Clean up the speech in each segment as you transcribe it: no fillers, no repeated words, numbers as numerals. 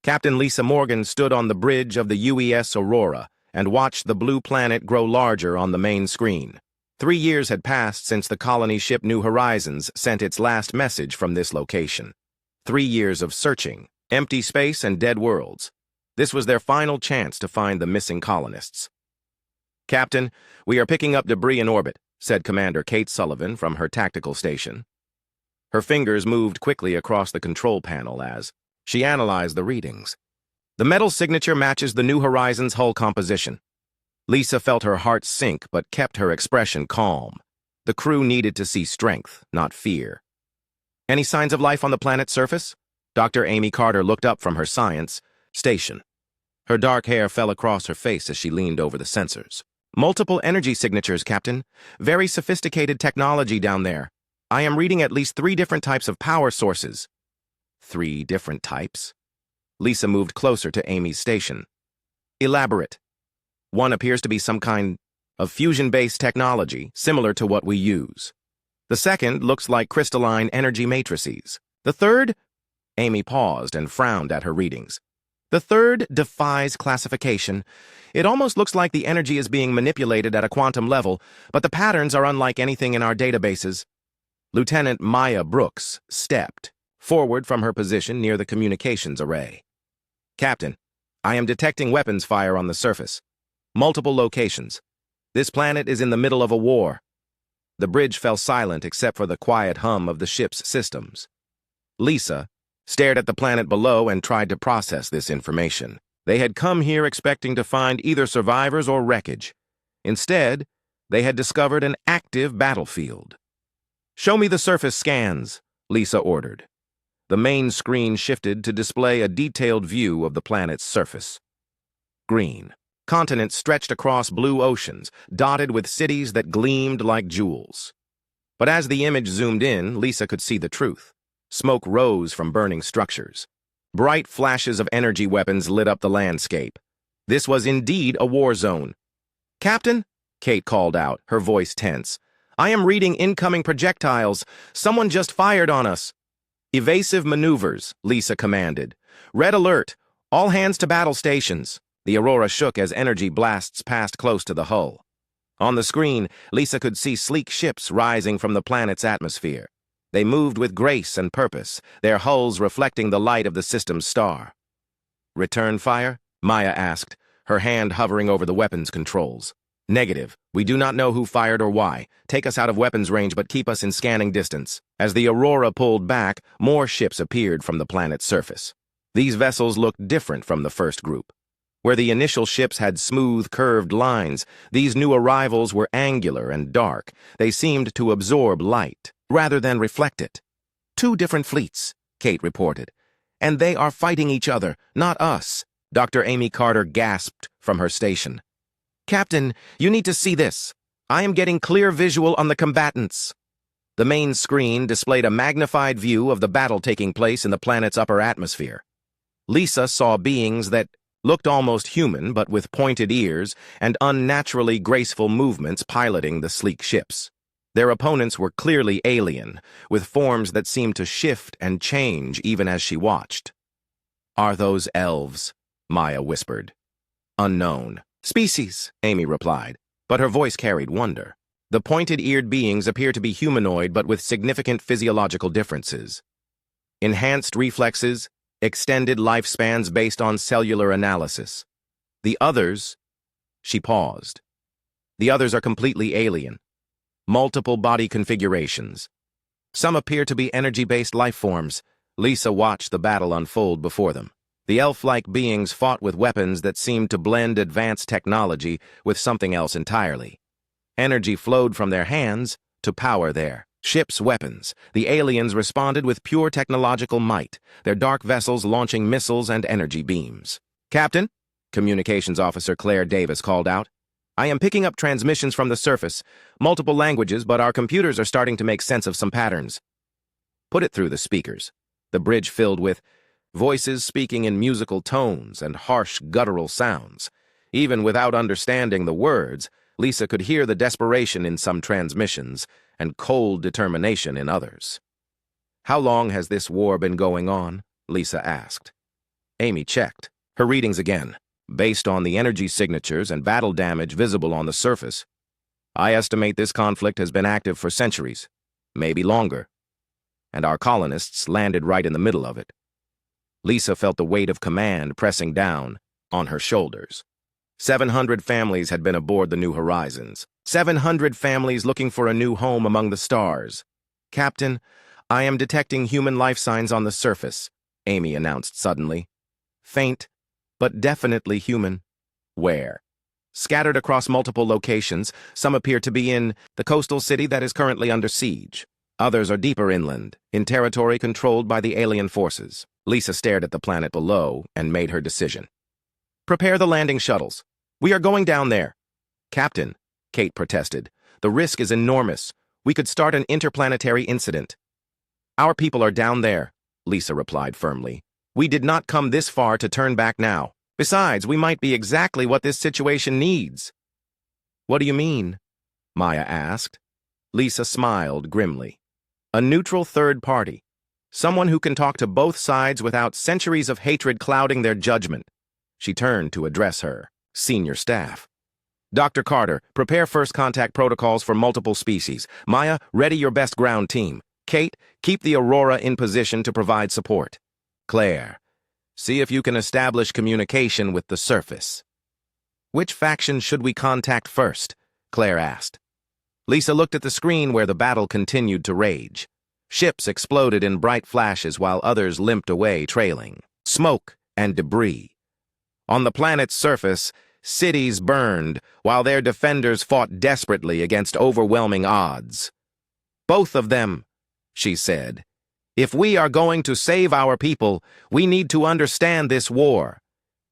Captain Lisa Morgan stood on the bridge of the UES Aurora and watched the blue planet grow larger on the main screen. 3 years had passed since the colony ship New Horizons sent its last message from this location. 3 years of searching, empty space and dead worlds. This was their final chance to find the missing colonists. "Captain, we are picking up debris in orbit," said Commander Kate Sullivan from her tactical station. Her fingers moved quickly across the control panel as she analyzed the readings. The metal signature matches the New Horizons hull composition. Lisa felt her heart sink but kept her expression calm. The crew needed to see strength, not fear. "Any signs of life on the planet's surface?" Dr. Amy Carter looked up from her science station. Her dark hair fell across her face as she leaned over the sensors. "Multiple energy signatures, Captain. Very sophisticated technology down there. I am reading at least 3 different types of power sources." 3 different types? Lisa moved closer to Amy's station. "Elaborate." "One appears to be some kind of fusion-based technology, similar to what we use. The second looks like crystalline energy matrices. The third—" Amy paused and frowned at her readings. "The third defies classification. It almost looks like the energy is being manipulated at a quantum level, but the patterns are unlike anything in our databases." Lieutenant Maya Brooks stepped forward from her position near the communications array. "Captain, I am detecting weapons fire on the surface. Multiple locations. This planet is in the middle of a war." The bridge fell silent except for the quiet hum of the ship's systems. Lisa stared at the planet below and tried to process this information. They had come here expecting to find either survivors or wreckage. Instead, they had discovered an active battlefield. "Show me the surface scans," Lisa ordered. The main screen shifted to display a detailed view of the planet's surface. Green. Continents stretched across blue oceans, dotted with cities that gleamed like jewels. But as the image zoomed in, Lisa could see the truth. Smoke rose from burning structures. Bright flashes of energy weapons lit up the landscape. This was indeed a war zone. "Captain," Kate called out, her voice tense, "I am reading incoming projectiles. Someone just fired on us." "Evasive maneuvers," Lisa commanded. "Red alert. All hands to battle stations." The Aurora shook as energy blasts passed close to the hull. On the screen, Lisa could see sleek ships rising from the planet's atmosphere. They moved with grace and purpose, their hulls reflecting the light of the system's star. "Return fire?" Maya asked, her hand hovering over the weapons controls. "Negative. We do not know who fired or why. Take us out of weapons range but keep us in scanning distance." As the Aurora pulled back, more ships appeared from the planet's surface. These vessels looked different from the first group. Where the initial ships had smooth, curved lines, these new arrivals were angular and dark. They seemed to absorb light, rather than reflect it. "2 different fleets," Kate reported. "And they are fighting each other, not us." Dr. Amy Carter gasped from her station. "Captain, you need to see this. I am getting clear visual on the combatants." The main screen displayed a magnified view of the battle taking place in the planet's upper atmosphere. Lisa saw beings that looked almost human, but with pointed ears and unnaturally graceful movements piloting the sleek ships. Their opponents were clearly alien, with forms that seemed to shift and change even as she watched. "Are those elves?" Maya whispered. "Unknown species," Amy replied, but her voice carried wonder. The pointed-eared beings appear to be humanoid but with significant physiological differences. Enhanced reflexes, extended lifespans based on cellular analysis. The others, she paused. The others are completely alien. Multiple body configurations. Some appear to be energy-based life forms. Lisa watched the battle unfold before them. The elf-like beings fought with weapons that seemed to blend advanced technology with something else entirely. Energy flowed from their hands to power their ships' weapons. The aliens responded with pure technological might, their dark vessels launching missiles and energy beams. "Captain," Communications Officer Claire Davis called out, "I am picking up transmissions from the surface, multiple languages, but our computers are starting to make sense of some patterns." "Put it through the speakers." The bridge filled with voices speaking in musical tones and harsh guttural sounds. Even without understanding the words, Lisa could hear the desperation in some transmissions and cold determination in others. "How long has this war been going on?" Lisa asked. Amy checked her readings again. Based on the energy signatures and battle damage visible on the surface, I estimate this conflict has been active for centuries, maybe longer, and our colonists landed right in the middle of it. Lisa felt the weight of command pressing down on her shoulders. 700 families had been aboard the New Horizons. 700 families looking for a new home among the stars. Captain, I am detecting human life signs on the surface, Amy announced suddenly. Faint, but definitely human. Where? Scattered across multiple locations, some appear to be in the coastal city that is currently under siege. Others are deeper inland, in territory controlled by the alien forces. Lisa stared at the planet below and made her decision. Prepare the landing shuttles. We are going down there. Captain, Kate protested, the risk is enormous. We could start an interplanetary incident. Our people are down there, Lisa replied firmly. We did not come this far to turn back now. Besides, we might be exactly what this situation needs. What do you mean? Maya asked. Lisa smiled grimly. A neutral third party. Someone who can talk to both sides without centuries of hatred clouding their judgment. She turned to address her senior staff. Dr. Carter, prepare first contact protocols for multiple species. Maya, ready your best ground team. Kate, keep the Aurora in position to provide support. Claire, see if you can establish communication with the surface. Which faction should we contact first? Claire asked. Lisa looked at the screen where the battle continued to rage. Ships exploded in bright flashes while others limped away trailing smoke and debris. On the planet's surface, cities burned while their defenders fought desperately against overwhelming odds. Both of them, she said. If we are going to save our people, we need to understand this war.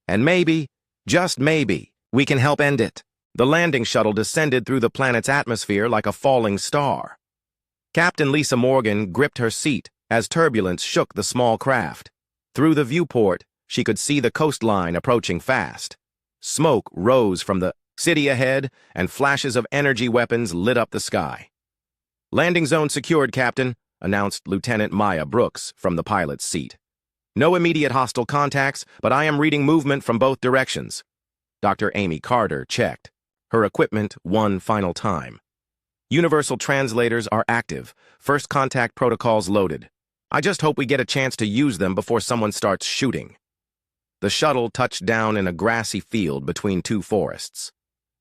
And maybe, just maybe, we can help end it. The landing shuttle descended through the planet's atmosphere like a falling star. Captain Lisa Morgan gripped her seat as turbulence shook the small craft. Through the viewport, she could see the coastline approaching fast. Smoke rose from the city ahead, and flashes of energy weapons lit up the sky. Landing zone secured, Captain, announced Lieutenant Maya Brooks from the pilot's seat. No immediate hostile contacts, but I am reading movement from both directions. Dr. Amy Carter checked. Her equipment one final time. Universal translators are active. First contact protocols loaded. I just hope we get a chance to use them before someone starts shooting. The shuttle touched down in a grassy field between two forests.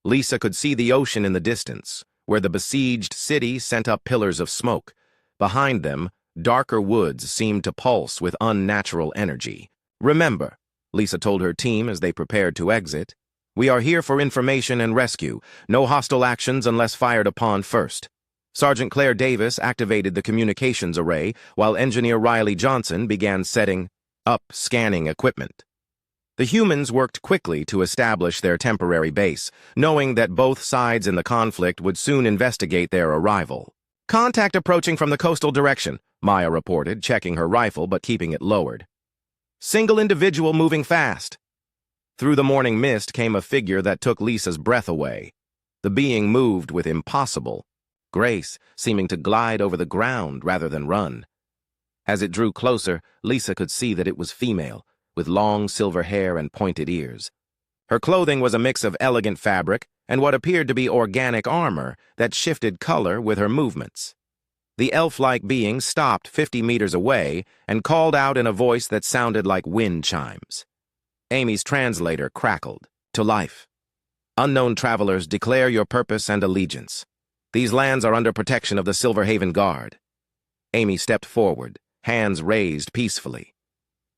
Lisa could see the ocean in the distance, where the besieged city sent up pillars of smoke. Behind them, darker woods seemed to pulse with unnatural energy. Remember, Lisa told her team as they prepared to exit, we are here for information and rescue. No hostile actions unless fired upon first. Sergeant Claire Davis activated the communications array, while Engineer Riley Johnson began setting up scanning equipment. The humans worked quickly to establish their temporary base, knowing that both sides in the conflict would soon investigate their arrival. Contact approaching from the coastal direction, Maya reported, checking her rifle but keeping it lowered. Single individual moving fast. Through the morning mist came a figure that took Lisa's breath away. The being moved with impossible grace, seeming to glide over the ground rather than run. As it drew closer, Lisa could see that it was female, with long silver hair and pointed ears. Her clothing was a mix of elegant fabric and what appeared to be organic armor that shifted color with her movements. The elf-like being stopped 50 meters away and called out in a voice that sounded like wind chimes. Amy's translator crackled. To life. Unknown travelers, declare your purpose and allegiance. These lands are under protection of the Silverhaven Guard. Amy stepped forward, hands raised peacefully.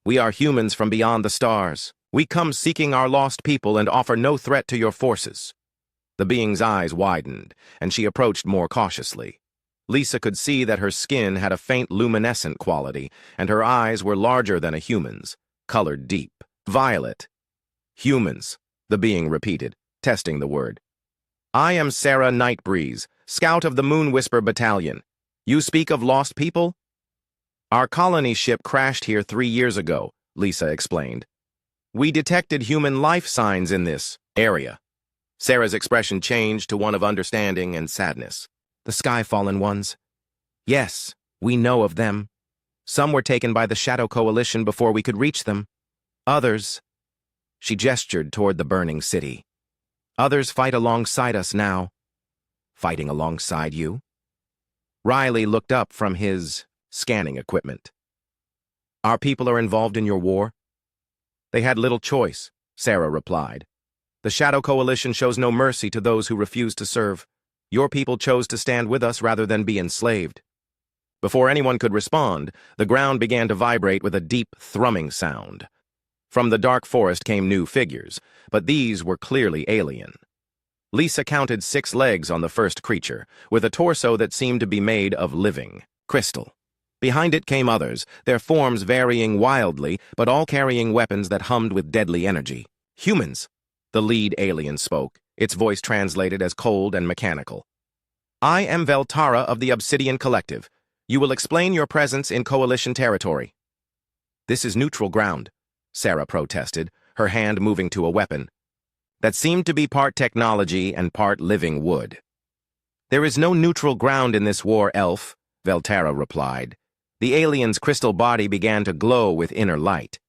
We are humans from beyond the stars. We come seeking our lost people and offer no threat to your forces. The being's eyes widened, and she approached more cautiously. Lisa could see that her skin had a faint luminescent quality, and her eyes were larger than a human's, colored deep. Violet. Humans, the being repeated, testing the word. I am Sarah Nightbreeze, scout of the Moon Whisper Battalion. You speak of lost people? Our colony ship crashed here 3 years ago, Lisa explained. We detected human life signs in this area. Sarah's expression changed to one of understanding and sadness. The Skyfallen ones. Yes, we know of them. Some were taken by the Shadow Coalition before we could reach them. Others, she gestured toward the burning city. Others fight alongside us now. Fighting alongside you? Riley looked up from his scanning equipment. Our people are involved in your war? They had little choice, Sarah replied. The Shadow Coalition shows no mercy to those who refuse to serve. Your people chose to stand with us rather than be enslaved. Before anyone could respond, the ground began to vibrate with a deep, thrumming sound. From the dark forest came new figures, but these were clearly alien. Lisa counted 6 legs on the first creature, with a torso that seemed to be made of living crystal. Behind it came others, their forms varying wildly, but all carrying weapons that hummed with deadly energy. Humans, the lead alien spoke, its voice translated as cold and mechanical. I am Veltara of the Obsidian Collective. You will explain your presence in Coalition territory. This is neutral ground, Sarah protested, her hand moving to a weapon that seemed to be part technology and part living wood. There is no neutral ground in this war, elf, Veltara replied. The alien's crystal body began to glow with inner light.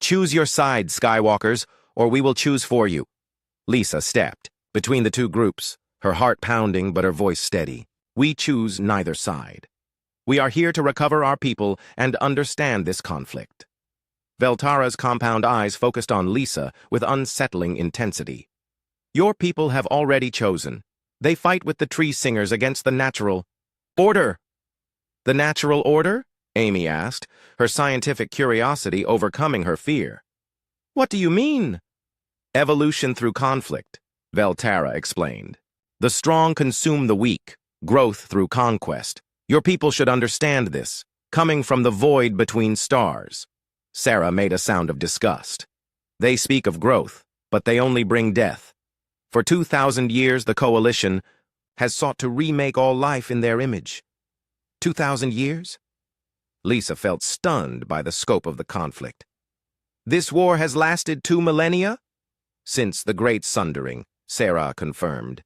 Choose your side, Skywalkers, or we will choose for you. Lisa stepped between the two groups, her heart pounding but her voice steady. We choose neither side. We are here to recover our people and understand this conflict. Veltara's compound eyes focused on Lisa with unsettling intensity. Your people have already chosen. They fight with the tree singers against the natural order. The natural order? Amy asked, her scientific curiosity overcoming her fear. What do you mean? Evolution through conflict, Veltara explained. The strong consume the weak, growth through conquest. Your people should understand this, coming from the void between stars. Sarah made a sound of disgust. They speak of growth, but they only bring death. For 2,000 years, the Coalition has sought to remake all life in their image. 2,000 years? Lisa felt stunned by the scope of the conflict. This war has lasted 2 millennia? Since the Great Sundering, Sarah confirmed.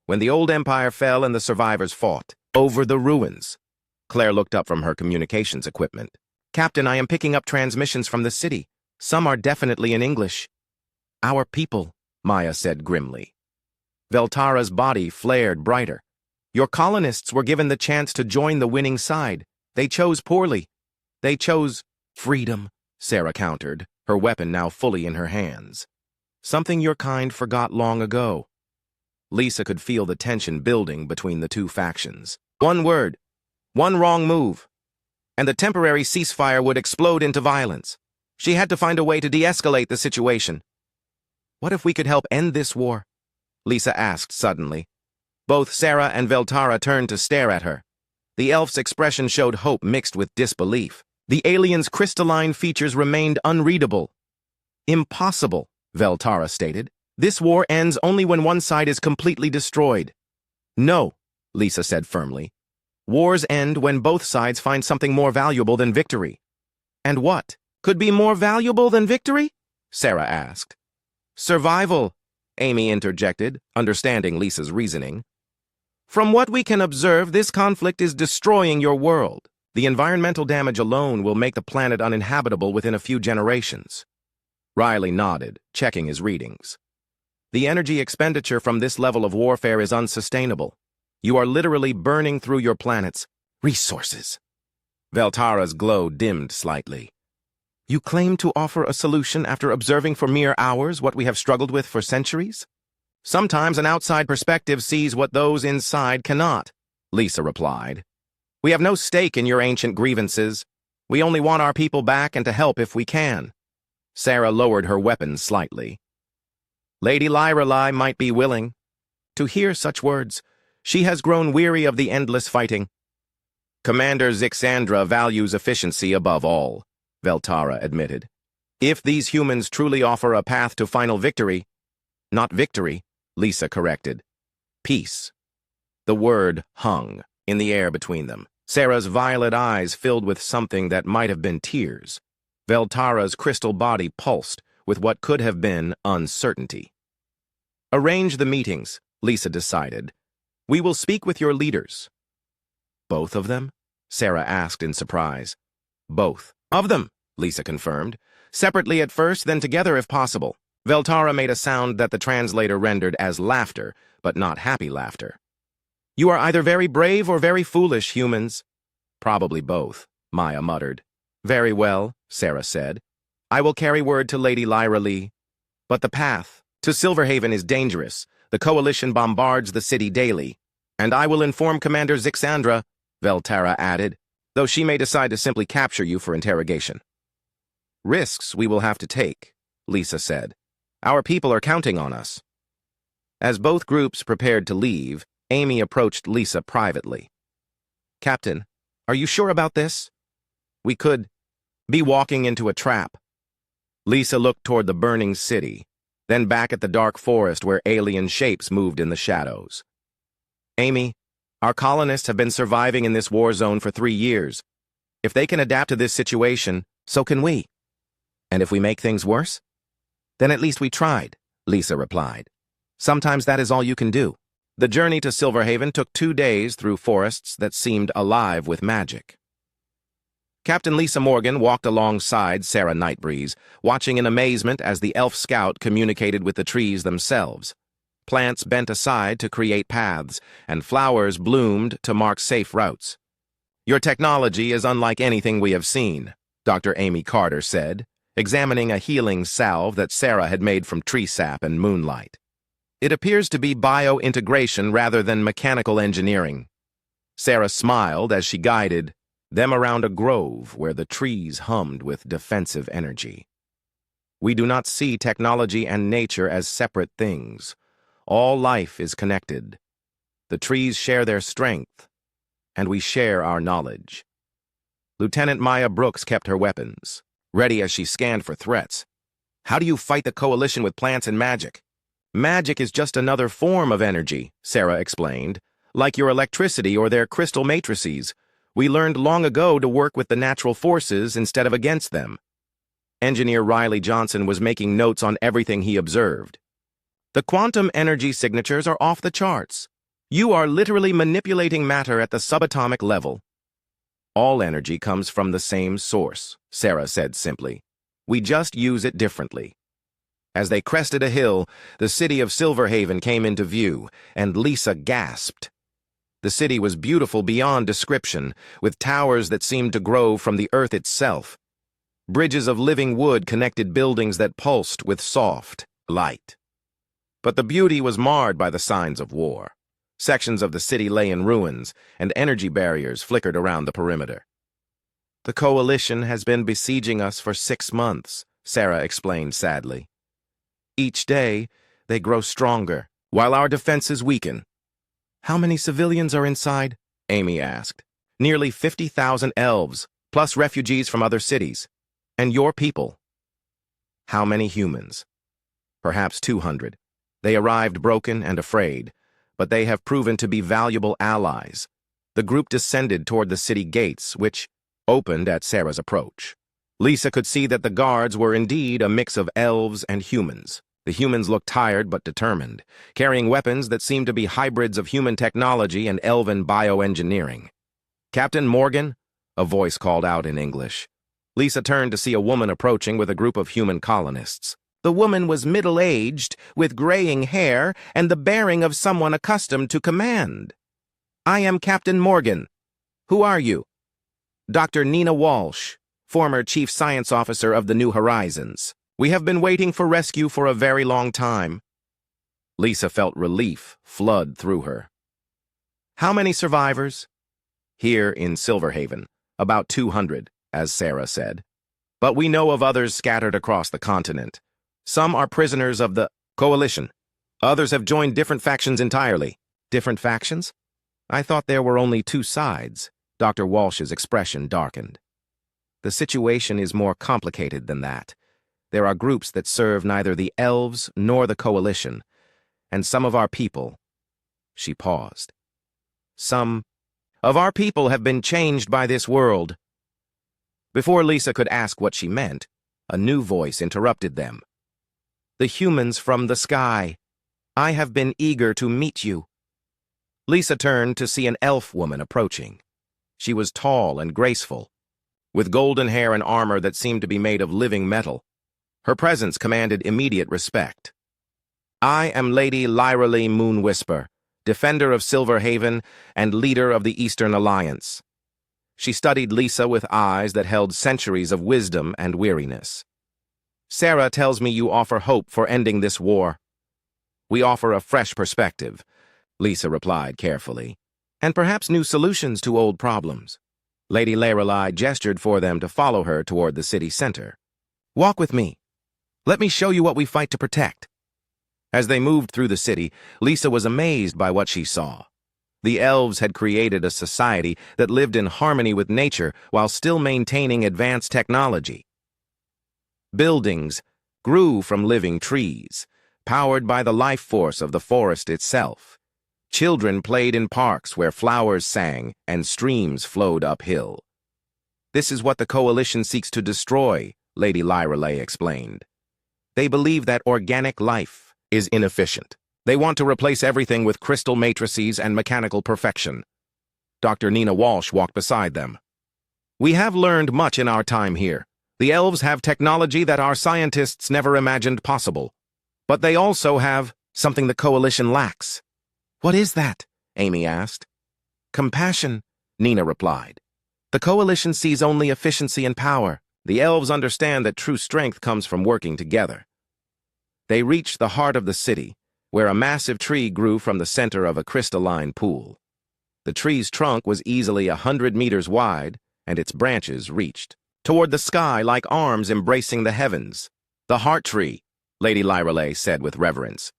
When the old empire fell and the survivors fought over the ruins. Claire looked up from her communications equipment. Captain, I am picking up transmissions from the city. Some are definitely in English. Our people, Maya said grimly. Veltara's body flared brighter. Your colonists were given the chance to join the winning side. They chose poorly. They chose freedom, Sarah countered, her weapon now fully in her hands. Something your kind forgot long ago. Lisa could feel the tension building between the two factions. One word, one wrong move, and the temporary ceasefire would explode into violence. She had to find a way to de-escalate the situation. What if we could help end this war? Lisa asked suddenly. Both Sarah and Veltara turned to stare at her. The elf's expression showed hope mixed with disbelief. The alien's crystalline features remained unreadable. Impossible, Veltara stated. This war ends only when one side is completely destroyed. No, Lisa said firmly. Wars end when both sides find something more valuable than victory. And what could be more valuable than victory? Sarah asked. Survival, Amy interjected, understanding Lisa's reasoning. From what we can observe, this conflict is destroying your world. The environmental damage alone will make the planet uninhabitable within a few generations. Riley nodded, checking his readings. The energy expenditure from this level of warfare is unsustainable. You are literally burning through your planet's resources. Veltara's glow dimmed slightly. You claim to offer a solution after observing for mere hours what we have struggled with for centuries? Sometimes an outside perspective sees what those inside cannot, Lisa replied. We have no stake in your ancient grievances. We only want our people back and to help if we can. Sarah lowered her weapon slightly. Lady Lyrelai might be willing. To hear such words, she has grown weary of the endless fighting. Commander Zixandra values efficiency above all, Veltara admitted. If these humans truly offer a path to final victory, not victory, Lisa corrected. Peace. The word hung in the air between them. Sarah's violet eyes filled with something that might have been tears. Veltara's crystal body pulsed with what could have been uncertainty. Arrange the meetings, Lisa decided. We will speak with your leaders. Both of them? Sarah asked in surprise. Both of them, Lisa confirmed. Separately at first, then together if possible. Veltara made a sound that the translator rendered as laughter, but not happy laughter. You are either very brave or very foolish, humans. Probably both, Maya muttered. Very well, Sarah said. I will carry word to Lady Lyra Lee. But the path to Silverhaven is dangerous. The Coalition bombards the city daily. And I will inform Commander Zixandra, Veltara added, though she may decide to simply capture you for interrogation. Risks we will have to take, Lisa said. Our people are counting on us. As both groups prepared to leave, Amy approached Lisa privately. Captain, are you sure about this? We could be walking into a trap. Lisa looked toward the burning city, then back at the dark forest where alien shapes moved in the shadows. Amy, our colonists have been surviving in this war zone for 3 years. If they can adapt to this situation, so can we. And if we make things worse? Then at least we tried, Lisa replied. Sometimes that is all you can do. The journey to Silverhaven took 2 days through forests that seemed alive with magic. Captain Lisa Morgan walked alongside Sarah Nightbreeze, watching in amazement as the elf scout communicated with the trees themselves. Plants bent aside to create paths, and flowers bloomed to mark safe routes. Your technology is unlike anything we have seen, Dr. Amy Carter said, examining a healing salve that Sarah had made from tree sap and moonlight. It appears to be bio-integration rather than mechanical engineering. Sarah smiled as she guided them around a grove where the trees hummed with defensive energy. We do not see technology and nature as separate things. All life is connected. The trees share their strength, and we share our knowledge. Lieutenant Maya Brooks kept her weapons, ready as she scanned for threats. How do you fight the Coalition with plants and magic? Magic is just another form of energy, Sarah explained, like your electricity or their crystal matrices. We learned long ago to work with the natural forces instead of against them. Engineer Riley Johnson was making notes on everything he observed. The quantum energy signatures are off the charts. You are literally manipulating matter at the subatomic level. All energy comes from the same source, Sarah said simply. We just use it differently. As they crested a hill, the city of Silverhaven came into view, and Lisa gasped. The city was beautiful beyond description, with towers that seemed to grow from the earth itself. Bridges of living wood connected buildings that pulsed with soft light. But the beauty was marred by the signs of war. Sections of the city lay in ruins, and energy barriers flickered around the perimeter. The Coalition has been besieging us for 6 months, Sarah explained sadly. Each day, they grow stronger, while our defenses weaken. How many civilians are inside? Amy asked. Nearly 50,000 elves, plus refugees from other cities. And your people? How many humans? Perhaps 200. They arrived broken and afraid, but they have proven to be valuable allies. The group descended toward the city gates, which opened at Sarah's approach. Lisa could see that the guards were indeed a mix of elves and humans. The humans looked tired but determined, carrying weapons that seemed to be hybrids of human technology and elven bioengineering. Captain Morgan? A voice called out in English. Lisa turned to see a woman approaching with a group of human colonists. The woman was middle-aged, with graying hair, and the bearing of someone accustomed to command. I am Captain Morgan. Who are you? Dr. Nina Walsh, former Chief Science Officer of the New Horizons. We have been waiting for rescue for a very long time. Lisa felt relief flood through her. How many survivors? Here in Silverhaven, about 200, as Sarah said. But we know of others scattered across the continent. Some are prisoners of the Coalition. Others have joined different factions entirely. Different factions? I thought there were only 2 sides. Dr. Walsh's expression darkened. The situation is more complicated than that. There are groups that serve neither the elves nor the Coalition, and some of our people. She paused. Some of our people have been changed by this world. Before Lisa could ask what she meant, a new voice interrupted them. The humans from the sky. I have been eager to meet you. Lisa turned to see an elf woman approaching. She was tall and graceful, with golden hair and armor that seemed to be made of living metal. Her presence commanded immediate respect. I am Lady Lyralee Moonwhisper, defender of Silver Haven and leader of the Eastern Alliance. She studied Lisa with eyes that held centuries of wisdom and weariness. Sarah tells me you offer hope for ending this war. We offer a fresh perspective, Lisa replied carefully, and perhaps new solutions to old problems. Lady Lyralee gestured for them to follow her toward the city center. Walk with me. Let me show you what we fight to protect. As they moved through the city, Lisa was amazed by what she saw. The elves had created a society that lived in harmony with nature while still maintaining advanced technology. Buildings grew from living trees, powered by the life force of the forest itself. Children played in parks where flowers sang and streams flowed uphill. This is what the Coalition seeks to destroy, Lady Lyralee explained. They believe that organic life is inefficient. They want to replace everything with crystal matrices and mechanical perfection. Dr. Nina Walsh walked beside them. We have learned much in our time here. The elves have technology that our scientists never imagined possible. But they also have something the Coalition lacks. What is that? Amy asked. Compassion, Nina replied. The Coalition sees only efficiency and power. The elves understand that true strength comes from working together. They reached the heart of the city, where a massive tree grew from the center of a crystalline pool. The tree's trunk was easily 100 meters wide, and its branches reached toward the sky like arms embracing the heavens. The heart tree, Lady Lyralee said with reverence.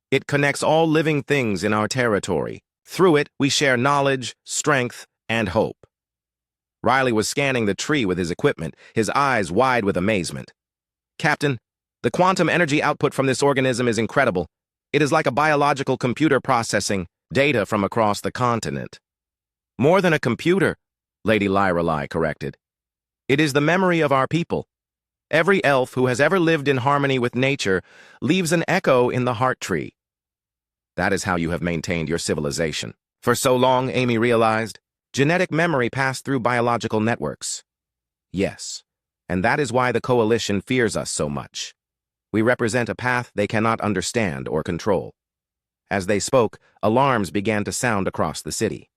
It connects all living things in our territory. Through it, we share knowledge, strength, and hope. Riley was scanning the tree with his equipment, his eyes wide with amazement. Captain, the quantum energy output from this organism is incredible. It is like a biological computer processing data from across the continent. More than a computer, Lady Lyralee corrected. It is the memory of our people. Every elf who has ever lived in harmony with nature leaves an echo in the heart tree. That is how you have maintained your civilization. For so long, Amy realized, genetic memory passed through biological networks. Yes, and that is why the Coalition fears us so much. We represent a path they cannot understand or control. As they spoke, alarms began to sound across the city.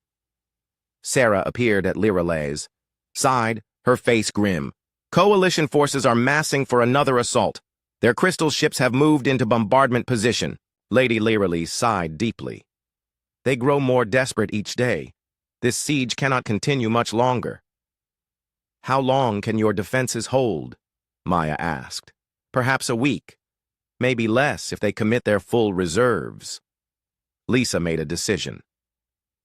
Sarah appeared at Lyralee's side, her face grim. Coalition forces are massing for another assault. Their crystal ships have moved into bombardment position. Lady Lyralee sighed deeply. They grow more desperate each day. This siege cannot continue much longer. How long can your defenses hold? Maya asked. Perhaps a week. Maybe less if they commit their full reserves. Lisa made a decision.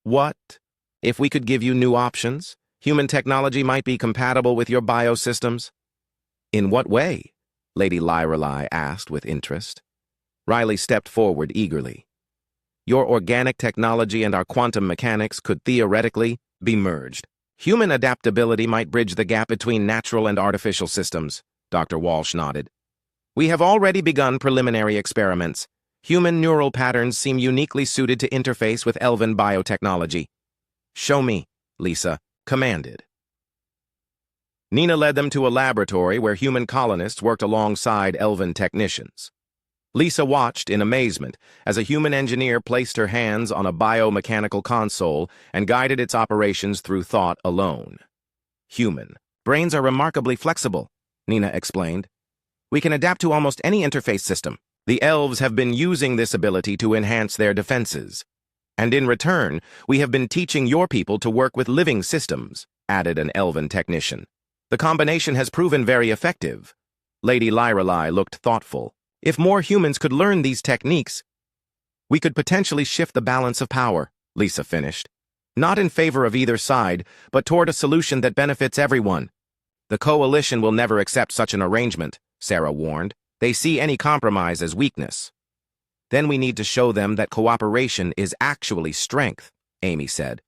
What if we could give you new options? Human technology might be compatible with your biosystems. In what way? Lady Lyralee asked with interest. Riley stepped forward eagerly. Your organic technology and our quantum mechanics could theoretically be merged. Human adaptability might bridge the gap between natural and artificial systems, Dr. Walsh nodded. We have already begun preliminary experiments. Human neural patterns seem uniquely suited to interface with elven biotechnology. Show me, Lisa commanded. Nina led them to a laboratory where human colonists worked alongside elven technicians. Lisa watched in amazement as a human engineer placed her hands on a biomechanical console and guided its operations through thought alone. Human brains are remarkably flexible, Nina explained. We can adapt to almost any interface system. The elves have been using this ability to enhance their defenses. And in return, we have been teaching your people to work with living systems, added an elven technician. The combination has proven very effective. Lady Lyralee looked thoughtful. If more humans could learn these techniques, we could potentially shift the balance of power, Lisa finished. Not in favor of either side, but toward a solution that benefits everyone. The Coalition will never accept such an arrangement, Sarah warned. They see any compromise as weakness. Then we need to show them that cooperation is actually strength, Amy said.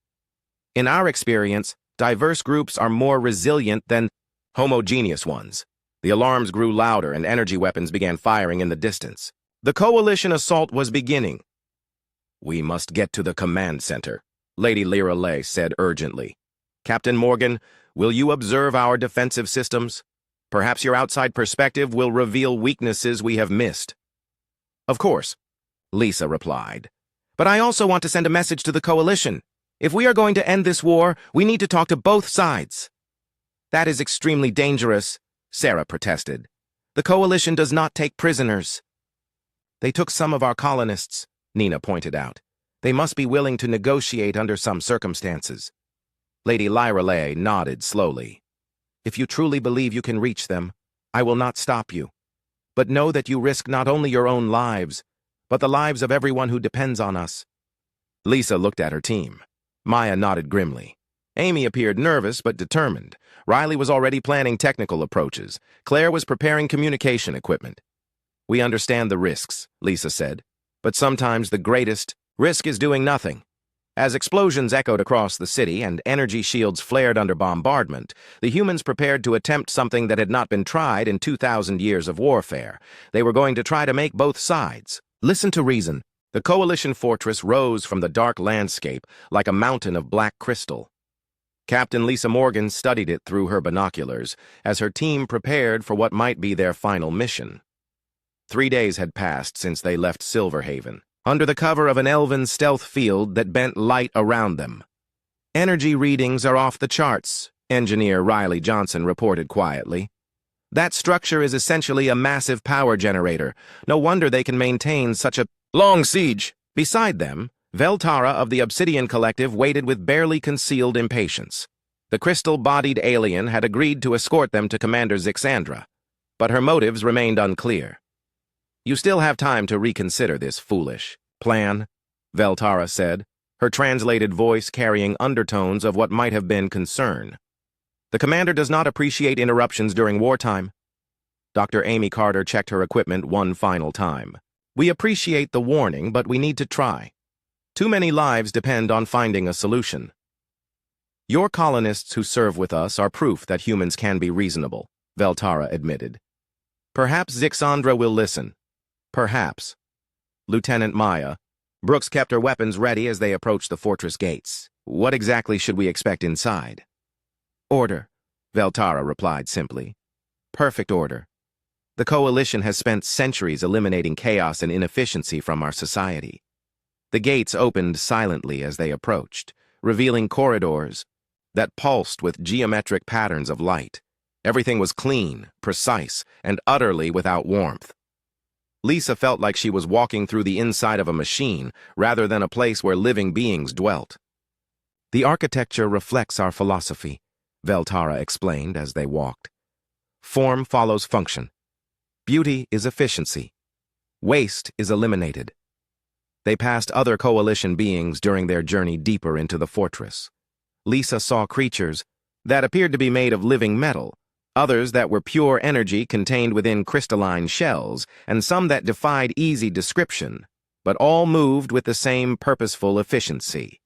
In our experience, diverse groups are more resilient than homogeneous ones. The alarms grew louder and energy weapons began firing in the distance. The Coalition assault was beginning. We must get to the command center, Lady Lyralee said urgently. Captain Morgan, will you observe our defensive systems? Perhaps your outside perspective will reveal weaknesses we have missed. Of course, Lisa replied. But I also want to send a message to the Coalition. If we are going to end this war, we need to talk to both sides. That is extremely dangerous, Sarah protested. The Coalition does not take prisoners. They took some of our colonists, Nina pointed out. They must be willing to negotiate under some circumstances. Lady Lyrelay nodded slowly. If you truly believe you can reach them, I will not stop you. But know that you risk not only your own lives, but the lives of everyone who depends on us. Lisa looked at her team. Maya nodded grimly. Amy appeared nervous but determined. Riley was already planning technical approaches. Claire was preparing communication equipment. We understand the risks, Lisa said, but sometimes the greatest risk is doing nothing. As explosions echoed across the city and energy shields flared under bombardment, the humans prepared to attempt something that had not been tried in 2,000 years of warfare. They were going to try to make both sides listen to reason. The Coalition fortress rose from the dark landscape like a mountain of black crystal. Captain Lisa Morgan studied it through her binoculars as her team prepared for what might be their final mission. 3 days had passed since they left Silverhaven, under the cover of an elven stealth field that bent light around them. Energy readings are off the charts, Engineer Riley Johnson reported quietly. That structure is essentially a massive power generator. No wonder they can maintain such a long siege. Beside them, Veltara of the Obsidian Collective waited with barely concealed impatience. The crystal-bodied alien had agreed to escort them to Commander Zixandra, but her motives remained unclear. You still have time to reconsider this foolish plan, Veltara said, her translated voice carrying undertones of what might have been concern. The commander does not appreciate interruptions during wartime. Dr. Amy Carter checked her equipment one final time. We appreciate the warning, but we need to try. Too many lives depend on finding a solution. Your colonists who serve with us are proof that humans can be reasonable, Veltara admitted. Perhaps Zixandra will listen. Perhaps. Lieutenant Maya. Brooks kept her weapons ready as they approached the fortress gates. What exactly should we expect inside? Order, Veltara replied simply. Perfect order. The Coalition has spent centuries eliminating chaos and inefficiency from our society. The gates opened silently as they approached, revealing corridors that pulsed with geometric patterns of light. Everything was clean, precise, and utterly without warmth. Lisa felt like she was walking through the inside of a machine rather than a place where living beings dwelt. The architecture reflects our philosophy, Veltara explained as they walked. Form follows function. Beauty is efficiency. Waste is eliminated. They passed other Coalition beings during their journey deeper into the fortress. Lisa saw creatures that appeared to be made of living metal, others that were pure energy contained within crystalline shells, and some that defied easy description, but all moved with the same purposeful efficiency.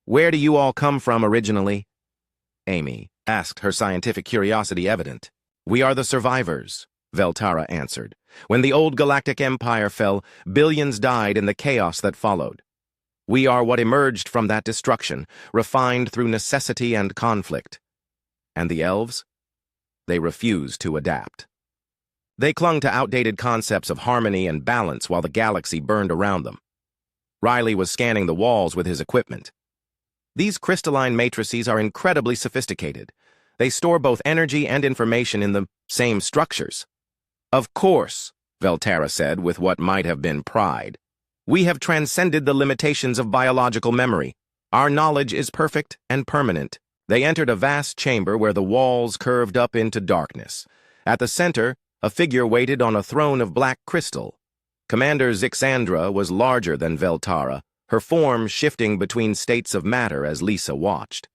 Where do you all come from originally? Amy asked, her scientific curiosity evident. We are the survivors, Veltara answered. When the old Galactic Empire fell, billions died in the chaos that followed. We are what emerged from that destruction, refined through necessity and conflict. And the elves? They refused to adapt. They clung to outdated concepts of harmony and balance while the galaxy burned around them. Riley was scanning the walls with his equipment. These crystalline matrices are incredibly sophisticated. They store both energy and information in the same structures. Of course, Veltara said with what might have been pride. We have transcended the limitations of biological memory. Our knowledge is perfect and permanent. They entered a vast chamber where the walls curved up into darkness. At the center, a figure waited on a throne of black crystal. Commander Zixandra was larger than Veltara, her form shifting between states of matter as Lisa watched.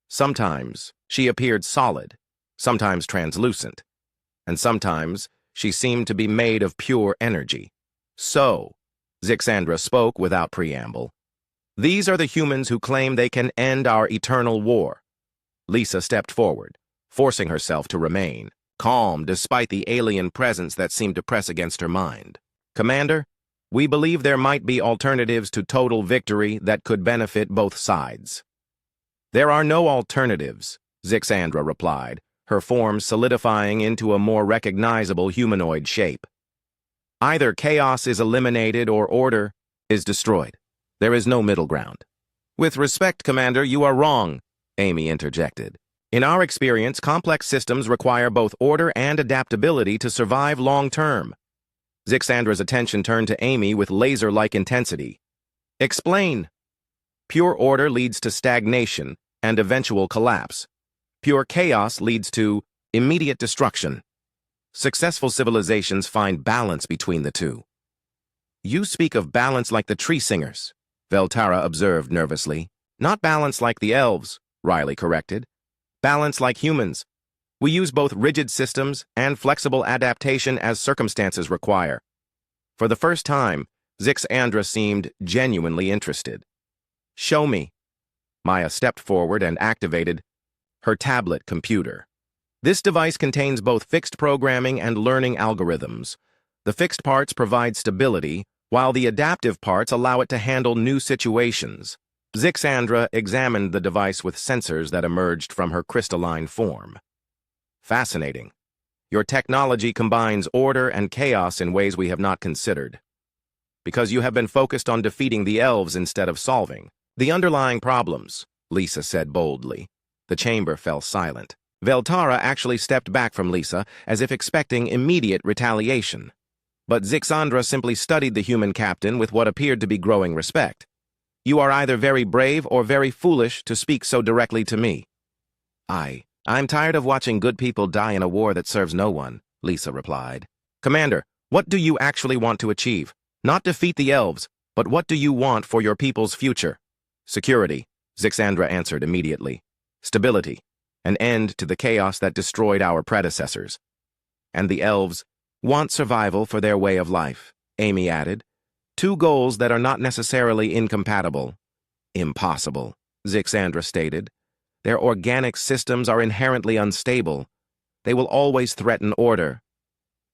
Sometimes she appeared solid, sometimes translucent, and sometimes she seemed to be made of pure energy. So, Zixandra spoke without preamble. These are the humans who claim they can end our eternal war. Lisa stepped forward, forcing herself to remain calm despite the alien presence that seemed to press against her mind. Commander, we believe there might be alternatives to total victory that could benefit both sides. There are no alternatives, Zixandra replied, her form solidifying into a more recognizable humanoid shape. Either chaos is eliminated or order is destroyed. There is no middle ground. With respect, Commander, you are wrong, Amy interjected. In our experience, complex systems require both order and adaptability to survive long-term. Zixandra's attention turned to Amy with laser-like intensity. Explain. Pure order leads to stagnation and eventual collapse. Pure chaos leads to immediate destruction. Successful civilizations find balance between the two. You speak of balance like the tree singers, Veltara observed nervously. Not balance like the elves, Riley corrected. Balance like humans. We use both rigid systems and flexible adaptation as circumstances require. For the first time, Zixandra seemed genuinely interested. Show me. Maya stepped forward and activated her tablet computer. This device contains both fixed programming and learning algorithms. The fixed parts provide stability, while the adaptive parts allow it to handle new situations. Zixandra examined the device with sensors that emerged from her crystalline form. Fascinating. Your technology combines order and chaos in ways we have not considered. Because you have been focused on defeating the elves instead of solving the underlying problems, Lisa said boldly. The chamber fell silent. Veltara actually stepped back from Lisa as if expecting immediate retaliation. But Zixandra simply studied the human captain with what appeared to be growing respect. You are either very brave or very foolish to speak so directly to me. I'm tired of watching good people die in a war that serves no one, Lisa replied. Commander, what do you actually want to achieve? Not defeat the elves, but what do you want for your people's future? Security, Zixandra answered immediately. Stability, an end to the chaos that destroyed our predecessors. And the elves want survival for their way of life, Amy added. Two goals that are not necessarily incompatible. Impossible, Zixandra stated. Their organic systems are inherently unstable. They will always threaten order.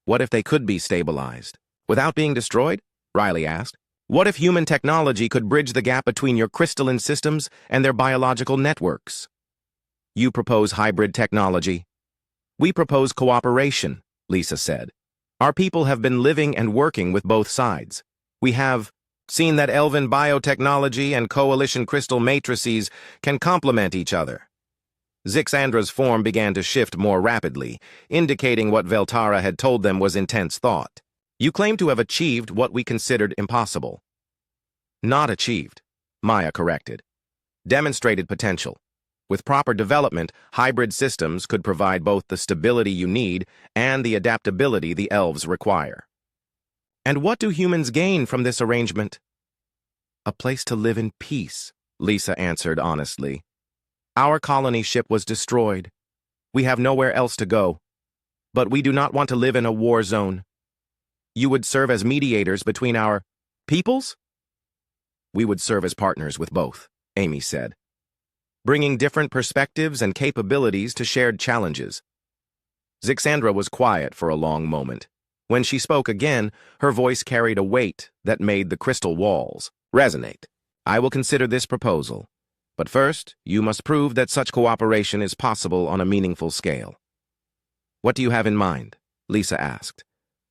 What if they could be stabilized? Without being destroyed? Riley asked. What if human technology could bridge the gap between your crystalline systems and their biological networks? You propose hybrid technology. We propose cooperation, Lisa said. Our people have been living and working with both sides. We have seen that elven biotechnology and coalition crystal matrices can complement each other. Zixandra's form began to shift more rapidly, indicating what Veltara had told them was intense thought. You claim to have achieved what we considered impossible. Not achieved, Maya corrected. Demonstrated potential. With proper development, hybrid systems could provide both the stability you need and the adaptability the elves require. And what do humans gain from this arrangement? A place to live in peace, Lisa answered honestly. Our colony ship was destroyed. We have nowhere else to go. But we do not want to live in a war zone. You would serve as mediators between our peoples? We would serve as partners with both, Amy said, bringing different perspectives and capabilities to shared challenges. Zixandra was quiet for a long moment. When she spoke again, her voice carried a weight that made the crystal walls resonate. I will consider this proposal. But first, you must prove that such cooperation is possible on a meaningful scale. What do you have in mind? Lisa asked.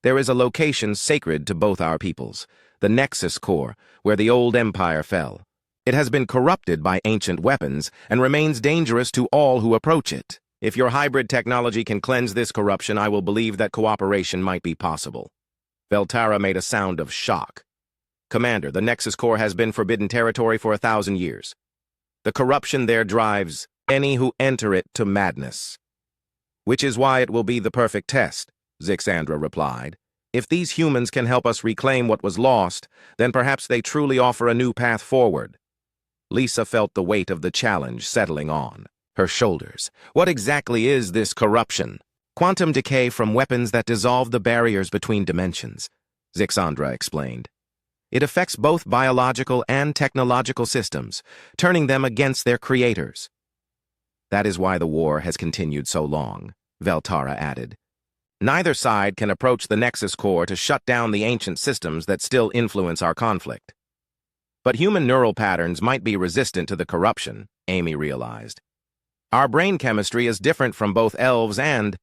There is a location sacred to both our peoples, the Nexus Core, where the old empire fell. It has been corrupted by ancient weapons and remains dangerous to all who approach it. If your hybrid technology can cleanse this corruption, I will believe that cooperation might be possible. Veltara made a sound of shock. Commander, the Nexus Core has been forbidden territory for 1,000 years. The corruption there drives any who enter it to madness. Which is why it will be the perfect test, Zixandra replied. If these humans can help us reclaim what was lost, then perhaps they truly offer a new path forward. Lisa felt the weight of the challenge settling on her shoulders. What exactly is this corruption? Quantum decay from weapons that dissolve the barriers between dimensions, Zixandra explained. It affects both biological and technological systems, turning them against their creators. That is why the war has continued so long, Veltara added. Neither side can approach the Nexus Core to shut down the ancient systems that still influence our conflict. But human neural patterns might be resistant to the corruption, Amy realized. Our brain chemistry is different from both elves and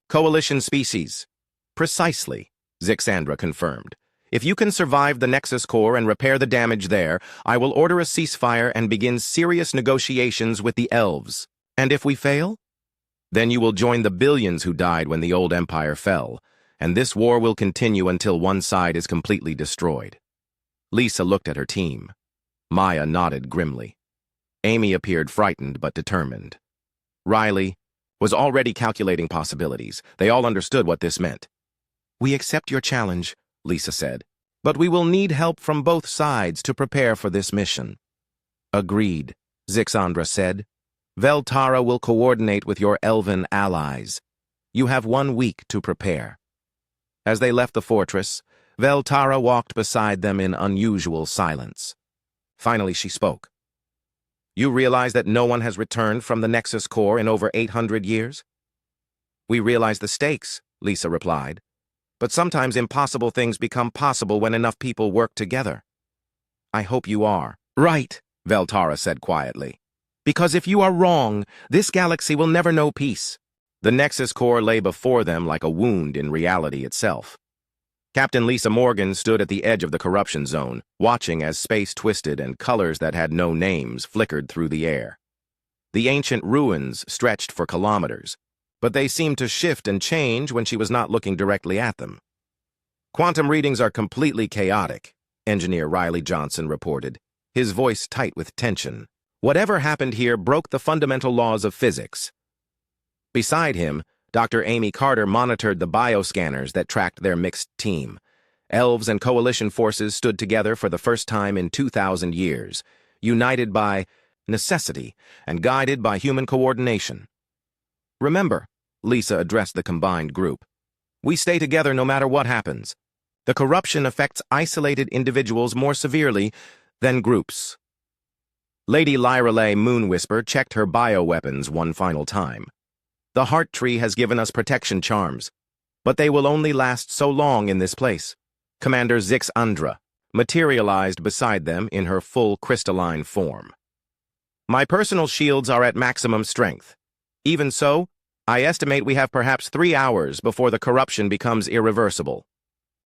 coalition species. Precisely, Zixandra confirmed. If you can survive the Nexus core and repair the damage there, I will order a ceasefire and begin serious negotiations with the elves. And if we fail? Then you will join the billions who died when the old empire fell, and this war will continue until one side is completely destroyed. Lisa looked at her team. Maya nodded grimly. Amy appeared frightened but determined. Riley was already calculating possibilities. They all understood what this meant. We accept your challenge, Lisa said, but we will need help from both sides to prepare for this mission. Agreed, Zixandra said. Veltara will coordinate with your elven allies. You have 1 week to prepare. As they left the fortress, Veltara walked beside them in unusual silence. Finally, she spoke. You realize that no one has returned from the Nexus core in over 800 years? We realize the stakes, Lisa replied. But sometimes impossible things become possible when enough people work together. I hope you are. Right, Veltara said quietly. Because if you are wrong, this galaxy will never know peace. The Nexus core lay before them like a wound in reality itself. Captain Lisa Morgan stood at the edge of the corruption zone, watching as space twisted and colors that had no names flickered through the air. The ancient ruins stretched for kilometers, but they seemed to shift and change when she was not looking directly at them. Quantum readings are completely chaotic, Engineer Riley Johnson reported, his voice tight with tension. Whatever happened here broke the fundamental laws of physics. Beside him, Dr. Amy Carter monitored the bioscanners that tracked their mixed team. Elves and coalition forces stood together for the first time in 2,000 years, united by necessity and guided by human coordination. Remember, Lisa addressed the combined group, we stay together no matter what happens. The corruption affects isolated individuals more severely than groups. Lady Lyrelay Moonwhisper checked her bioweapons one final time. The heart tree has given us protection charms, but they will only last so long in this place. Commander Zixandra materialized beside them in her full crystalline form. My personal shields are at maximum strength. Even so, I estimate we have perhaps 3 hours before the corruption becomes irreversible.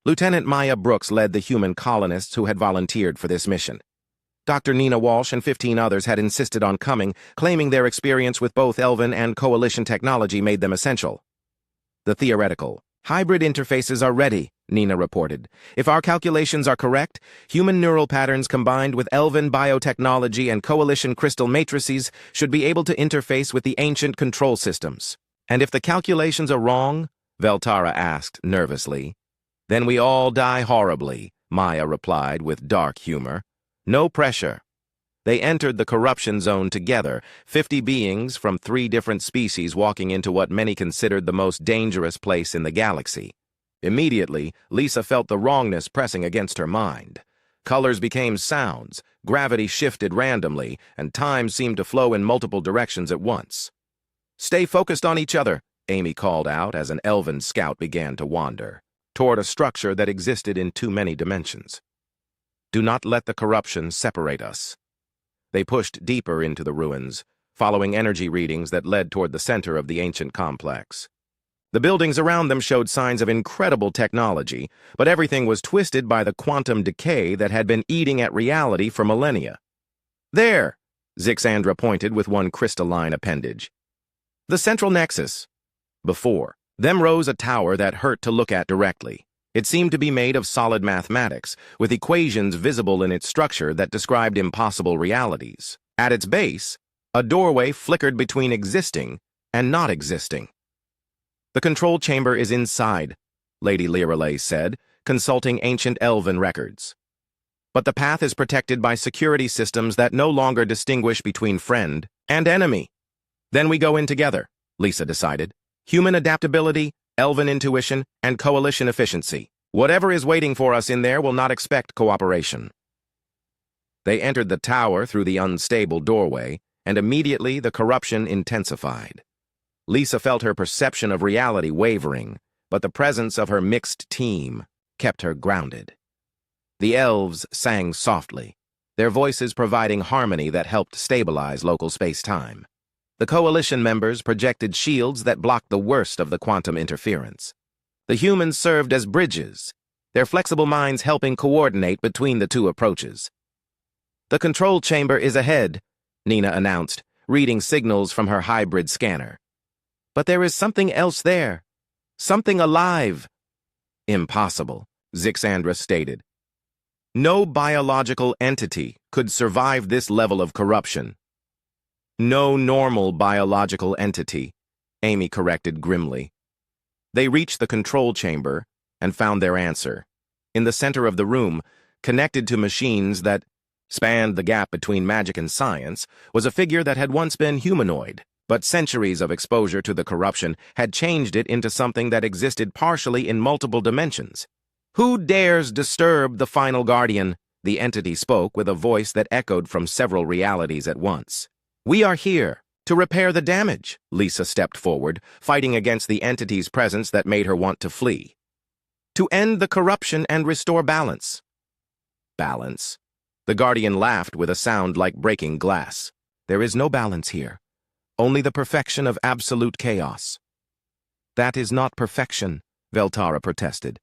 Lieutenant Maya Brooks led the human colonists who had volunteered for this mission. Dr. Nina Walsh and 15 others had insisted on coming, claiming their experience with both Elven and Coalition technology made them essential. The theoretical hybrid interfaces are ready, Nina reported. If our calculations are correct, human neural patterns combined with Elven biotechnology and Coalition crystal matrices should be able to interface with the ancient control systems. And if the calculations are wrong, Veltara asked nervously. Then we all die horribly, Maya replied with dark humor. No pressure. They entered the corruption zone together, 50 beings from 3 different species walking into what many considered the most dangerous place in the galaxy. Immediately, Lisa felt the wrongness pressing against her mind. Colors became sounds, gravity shifted randomly, and time seemed to flow in multiple directions at once. Stay focused on each other, Amy called out as an elven scout began to wander toward a structure that existed in too many dimensions. Do not let the corruption separate us. They pushed deeper into the ruins, following energy readings that led toward the center of the ancient complex. The buildings around them showed signs of incredible technology, but everything was twisted by the quantum decay that had been eating at reality for millennia. There, Zixandra pointed with one crystalline appendage. The central nexus. Before them rose a tower that hurt to look at directly. It seemed to be made of solid mathematics, with equations visible in its structure that described impossible realities. At its base, a doorway flickered between existing and not existing. The control chamber is inside, Lady Lyrelay said, consulting ancient elven records. But the path is protected by security systems that no longer distinguish between friend and enemy. Then we go in together, Lisa decided. Human adaptability, Elven intuition, and coalition efficiency. Whatever is waiting for us in there will not expect cooperation. They entered the tower through the unstable doorway, and immediately the corruption intensified. Lisa felt her perception of reality wavering, but the presence of her mixed team kept her grounded. The elves sang softly, their voices providing harmony that helped stabilize local space-time. The coalition members projected shields that blocked the worst of the quantum interference. The humans served as bridges, their flexible minds helping coordinate between the two approaches. "The control chamber is ahead," Nina announced, reading signals from her hybrid scanner. "But there is something else there. Something alive." "Impossible," Zixandra stated. "No biological entity could survive this level of corruption." "No normal biological entity," Amy corrected grimly. They reached the control chamber and found their answer. In the center of the room, connected to machines that spanned the gap between magic and science, was a figure that had once been humanoid, but centuries of exposure to the corruption had changed it into something that existed partially in multiple dimensions. "Who dares disturb the final guardian?" The entity spoke with a voice that echoed from several realities at once. "We are here to repair the damage." Lisa stepped forward, fighting against the entity's presence that made her want to flee. "To end the corruption and restore balance." "Balance?" The Guardian laughed with a sound like breaking glass. "There is no balance here. Only the perfection of absolute chaos." "That is not perfection," Veltara protested.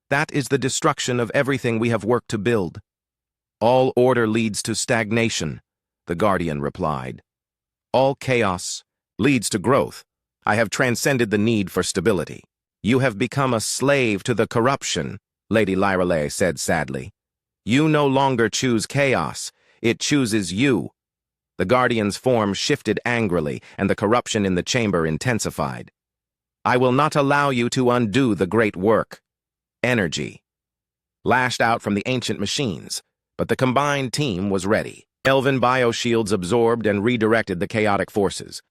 "That is the destruction of everything we have worked to build." "All order leads to stagnation," the Guardian replied. "All chaos leads to growth. I have transcended the need for stability." "You have become a slave to the corruption," Lady Lyreley said sadly. "You no longer choose chaos, it chooses you." The Guardian's form shifted angrily, and the corruption in the chamber intensified. "I will not allow you to undo the great work." Energy lashed out from the ancient machines, but the combined team was ready. Elven bioshields absorbed and redirected the chaotic forces.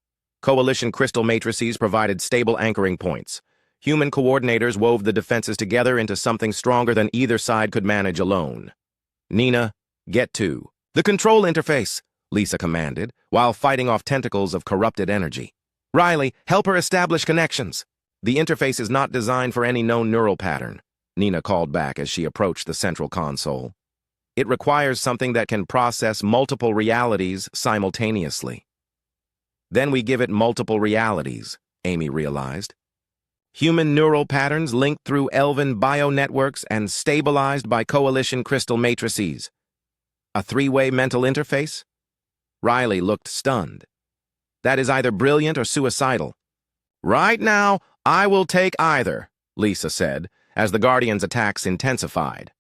Coalition crystal matrices provided stable anchoring points. Human coordinators wove the defenses together into something stronger than either side could manage alone. "Nina, get to the control interface," Lisa commanded, while fighting off tentacles of corrupted energy. "Riley, help her establish connections." "The interface is not designed for any known neural pattern," Nina called back as she approached the central console. "It requires something that can process multiple realities simultaneously." "Then we give it multiple realities," Amy realized. "Human neural patterns linked through elven bionetworks and stabilized by coalition crystal matrices. A three-way mental interface?" Riley looked stunned. "That is either brilliant or suicidal." "Right now, I will take either," Lisa said, as the Guardian's attacks intensified.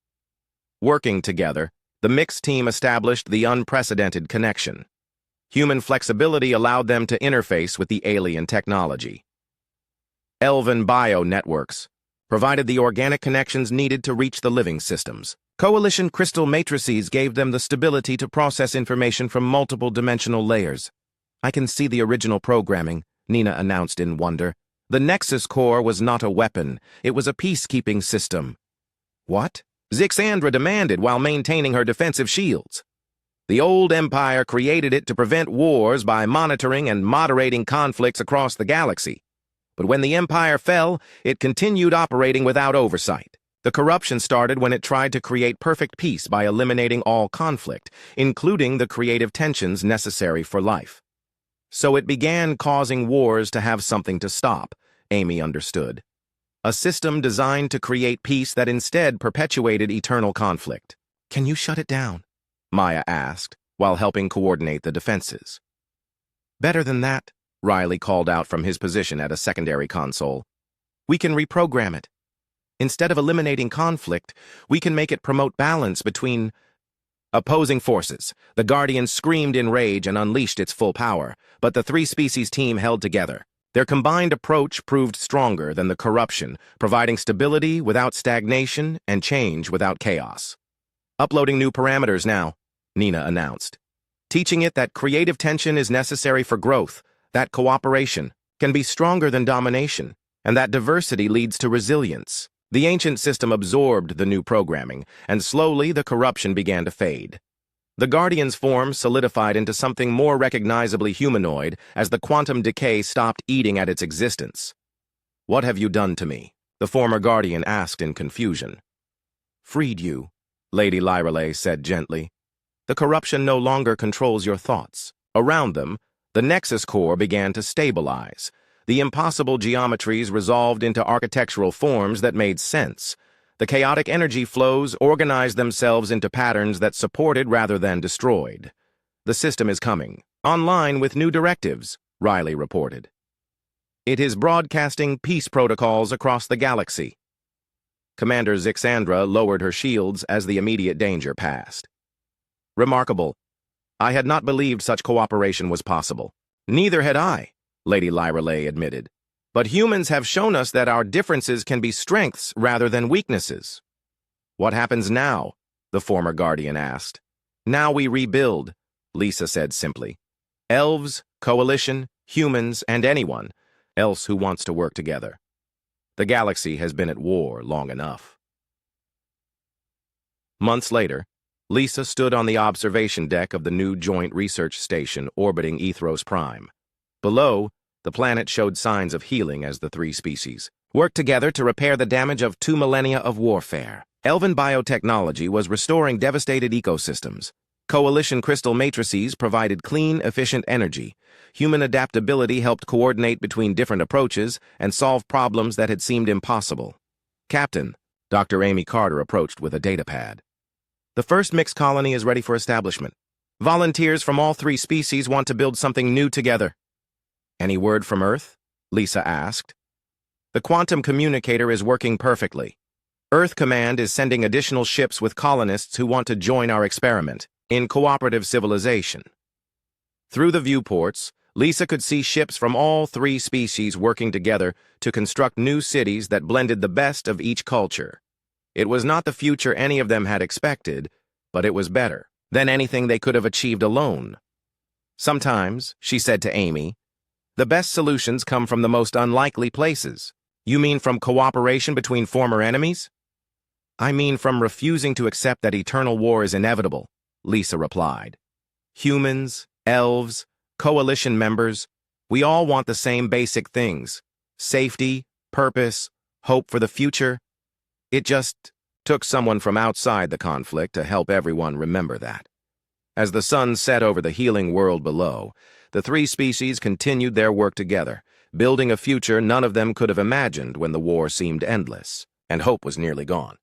Working together, the mixed team established the unprecedented connection. Human flexibility allowed them to interface with the alien technology. Elven bio-networks provided the organic connections needed to reach the living systems. Coalition crystal matrices gave them the stability to process information from multiple dimensional layers. "I can see the original programming," Nina announced in wonder. "The Nexus Core was not a weapon, it was a peacekeeping system." "What?" Zixandra demanded while maintaining her defensive shields. "The old Empire created it to prevent wars by monitoring and moderating conflicts across the galaxy. But when the Empire fell, it continued operating without oversight. The corruption started when it tried to create perfect peace by eliminating all conflict, including the creative tensions necessary for life. So it began causing wars to have something to stop," Amy understood. "A system designed to create peace that instead perpetuated eternal conflict." "Can you shut it down?" Maya asked, while helping coordinate the defenses. "Better than that," Riley called out from his position at a secondary console. "We can reprogram it. Instead of eliminating conflict, we can make it promote balance between opposing forces." The Guardian screamed in rage and unleashed its full power, but the three-species team held together. Their combined approach proved stronger than the corruption, providing stability without stagnation and change without chaos. "Uploading new parameters now," Nina announced. "Teaching it that creative tension is necessary for growth, that cooperation can be stronger than domination, and that diversity leads to resilience." The ancient system absorbed the new programming, and slowly the corruption began to fade. The Guardian's form solidified into something more recognizably humanoid as the quantum decay stopped eating at its existence. "What have you done to me?" the former Guardian asked in confusion. "Freed you," Lady Lyreley said gently. "The corruption no longer controls your thoughts." Around them, The Nexus core began to stabilize. The impossible geometries resolved into architectural forms that made sense. The chaotic energy flows organized themselves into patterns that supported rather than destroyed. The system is coming, online with new directives, Riley reported. It is broadcasting peace protocols across the galaxy. Commander Zixandra lowered her shields as the immediate danger passed. Remarkable. I had not believed such cooperation was possible. Neither had I, Lady Lyreley admitted. But humans have shown us that our differences can be strengths rather than weaknesses. What happens now? The former Guardian asked. Now we rebuild, Lisa said simply. Elves, Coalition, humans, and anyone else who wants to work together. The galaxy has been at war long enough. Months later, Lisa stood on the observation deck of the new Joint Research Station orbiting Ethros Prime. Below, the planet showed signs of healing as the three species worked together to repair the damage of 2 millennia of warfare. Elven biotechnology was restoring devastated ecosystems. Coalition crystal matrices provided clean, efficient energy. Human adaptability helped coordinate between different approaches and solve problems that had seemed impossible. Captain, Dr. Amy Carter approached with a datapad. The first mixed colony is ready for establishment. Volunteers from all three species want to build something new together. Any word from Earth? Lisa asked. The quantum communicator is working perfectly. Earth Command is sending additional ships with colonists who want to join our experiment in cooperative civilization. Through the viewports, Lisa could see ships from all three species working together to construct new cities that blended the best of each culture. It was not the future any of them had expected, but it was better than anything they could have achieved alone. Sometimes, she said to Amy, the best solutions come from the most unlikely places. You mean from cooperation between former enemies? I mean from refusing to accept that eternal war is inevitable, Lisa replied. Humans, elves, coalition members, we all want the same basic things. Safety, purpose, hope for the future. It just took someone from outside the conflict to help everyone remember that. As the sun set over the healing world below, the three species continued their work together, building a future none of them could have imagined when the war seemed endless, and hope was nearly gone.